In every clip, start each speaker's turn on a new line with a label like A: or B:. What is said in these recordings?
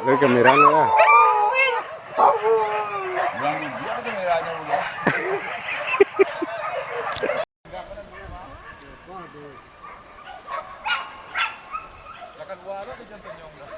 A: Dari kameranya ya.
B: Berani dia kameranya udah. Akan gua ada di contohnya enggak.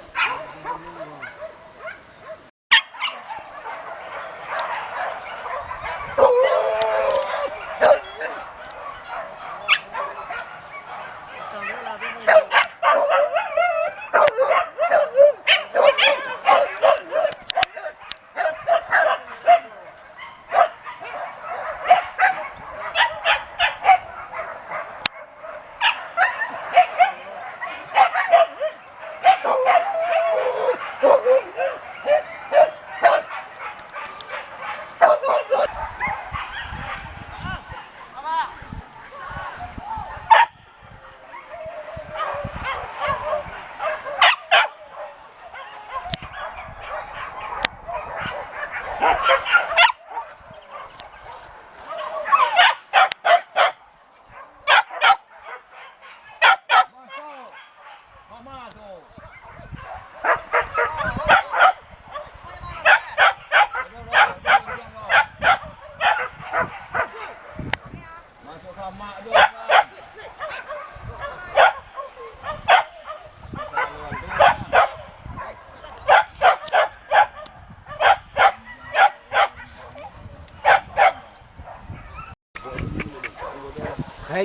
A: Hai.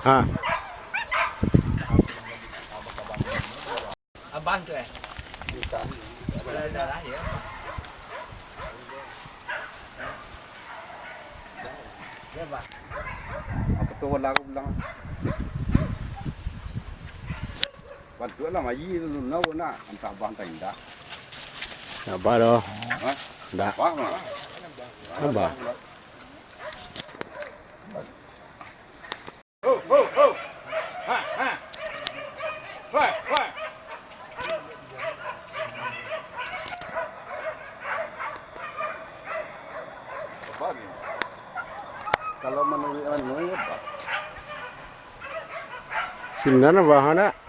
A: Ah.
B: Abang tu Bukan. Darah ya. Ya, Pak.
C: Apa tu wala ko lang. Waktu lah mai lu nau na antah bang ta inda.
A: Apa doh?
C: Ha?
A: Dah.
C: Bang ma.
A: Apa?
C: Ho ho ho. Ha ha. Wah wah. Bagi. Kalau menurut anu apa?
A: Sini na bahana.